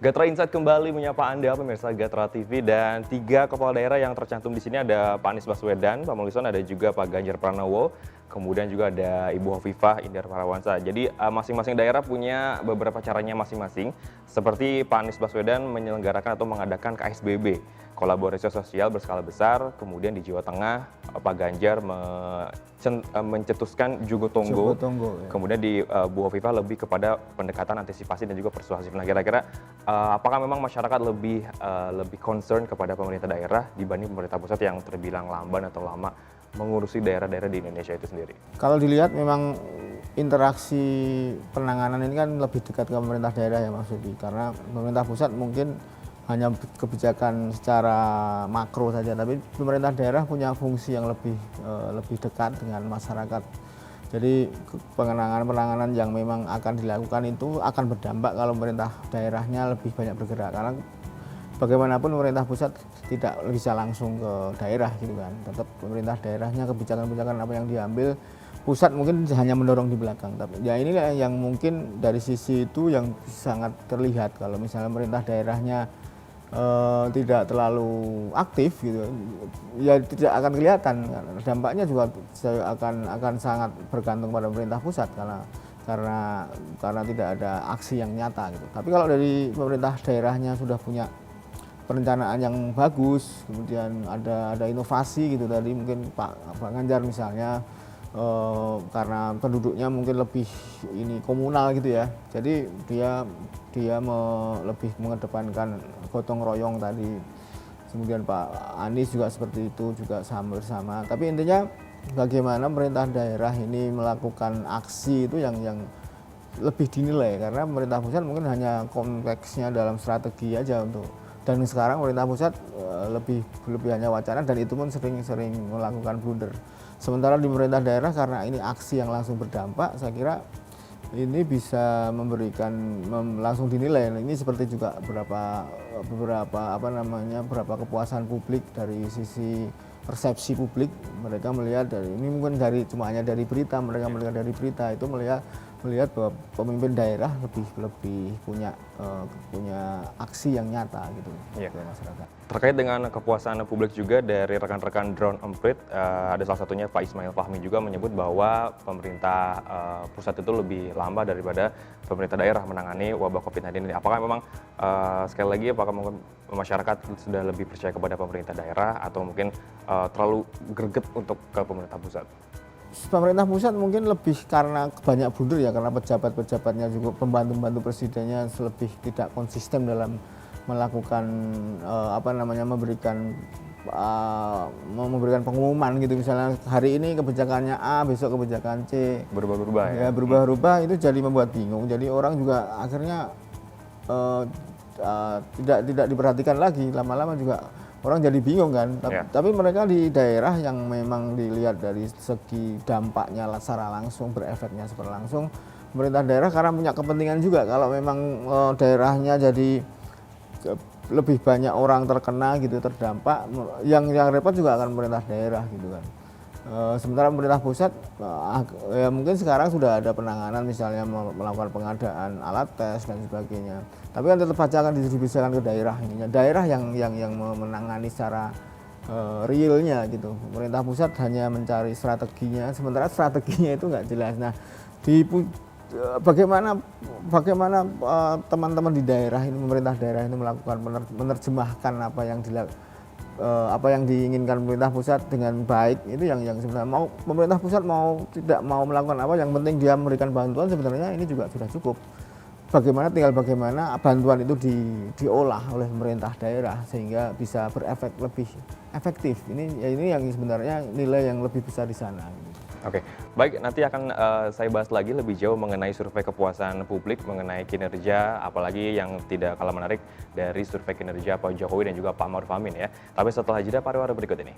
Gatra Insight kembali menyapa Anda pemirsa Gatra TV, dan 3 kepala daerah yang tercantum di sini ada Pak Anies Baswedan, Pak Mulison, ada juga Pak Ganjar Pranowo, kemudian juga ada Ibu Hovifah Indar Parawansa. Jadi masing-masing daerah punya beberapa caranya masing-masing. Seperti Pak Anies Baswedan menyelenggarakan atau mengadakan KSBB, kolaborasi sosial berskala besar. Kemudian di Jawa Tengah Pak Ganjar mencetuskan Jugo Tonggo. Ya. Kemudian di Bu Hovifah lebih kepada pendekatan antisipasi dan juga persuasif. Nah, kira-kira apakah memang masyarakat lebih concern kepada pemerintah daerah dibanding pemerintah pusat yang terbilang lamban atau lama mengurusi daerah-daerah di Indonesia itu sendiri? Kalau dilihat memang interaksi penanganan ini kan lebih dekat ke pemerintah daerah ya Mas Yudi, karena pemerintah pusat mungkin hanya kebijakan secara makro saja, tapi pemerintah daerah punya fungsi yang lebih dekat dengan masyarakat. Jadi penanganan yang memang akan dilakukan itu akan berdampak kalau pemerintah daerahnya lebih banyak bergerak, karena bagaimanapun pemerintah pusat tidak bisa langsung ke daerah gitu kan. Tetap pemerintah daerahnya kebijakan-kebijakan apa yang diambil, pusat mungkin hanya mendorong di belakang. Tapi ya inilah yang mungkin dari sisi itu yang sangat terlihat kalau misalnya pemerintah daerahnya tidak terlalu aktif gitu, ya tidak akan kelihatan. Dampaknya juga akan sangat bergantung pada pemerintah pusat karena tidak ada aksi yang nyata gitu. Tapi kalau dari pemerintah daerahnya sudah punya perencanaan yang bagus, kemudian ada inovasi gitu, tadi mungkin Pak Ganjar misalnya karena penduduknya mungkin lebih komunal gitu ya, jadi dia lebih mengedepankan gotong royong tadi. Kemudian Pak Anies juga seperti itu, juga bersama. Tapi intinya bagaimana pemerintah daerah ini melakukan aksi itu yang lebih dinilai, karena pemerintah pusat mungkin hanya konteksnya dalam strategi aja dan sekarang pemerintah pusat lebih hanya wacana, dan itu pun sering melakukan blunder. Sementara di pemerintah daerah karena ini aksi yang langsung berdampak, saya kira ini bisa langsung dinilai. Ini seperti juga beberapa kepuasan publik dari sisi persepsi publik. Mereka melihat ini mungkin cuma hanya dari berita, mereka melihat dari berita itu melihat bahwa pemimpin daerah lebih punya aksi yang nyata gitu ke masyarakat. Terkait dengan kepuasan publik juga dari rekan-rekan Drone Emprit, ada salah satunya Pak Ismail Fahmi juga menyebut bahwa pemerintah pusat itu lebih lambat daripada pemerintah daerah menangani wabah COVID-19 ini. Apakah memang sekali lagi apakah mungkin masyarakat sudah lebih percaya kepada pemerintah daerah atau mungkin terlalu greget untuk ke pemerintah pusat? Pemerintah pusat mungkin lebih karena banyak blunder ya, karena pejabat-pejabatnya juga pembantu-pembantu presidennya lebih tidak konsisten dalam melakukan memberikan pengumuman gitu. Misalnya hari ini kebijakannya A, besok kebijakan C, berubah-ubah ya berubah-ubah, itu jadi membuat bingung. Jadi orang juga akhirnya tidak diperhatikan lagi, lama-lama juga orang jadi bingung kan. Tapi mereka di daerah yang memang dilihat dari segi dampaknya secara langsung, berefeknya secara langsung, pemerintah daerah karena punya kepentingan juga. Kalau memang daerahnya jadi lebih banyak orang terkena gitu, terdampak, yang repot juga akan pemerintah daerah gitu kan. Sementara pemerintah pusat ya mungkin sekarang sudah ada penanganan, misalnya melakukan pengadaan alat tes dan sebagainya. Tapi kan tetap saja akan didistribusikan ke daerah ininya. Daerah yang menangani secara realnya gitu. Pemerintah pusat hanya mencari strateginya, sementara strateginya itu nggak jelas. Nah, bagaimana teman-teman di daerah ini, pemerintah daerah ini melakukan menerjemahkan apa yang diinginkan pemerintah pusat dengan baik, itu yang sebenarnya pemerintah pusat tidak mau melakukan apa, yang penting dia memberikan bantuan, sebenarnya ini juga sudah cukup. Tinggal bagaimana bantuan itu diolah oleh pemerintah daerah sehingga bisa berefek lebih efektif. Ini yang sebenarnya nilai yang lebih besar di sana. Oke, baik, nanti akan saya bahas lagi lebih jauh mengenai survei kepuasan publik, mengenai kinerja, apalagi yang tidak kalah menarik dari survei kinerja Pak Jokowi dan juga Pak Maruf Amin ya. Tapi setelah jeda pariwara berikut ini.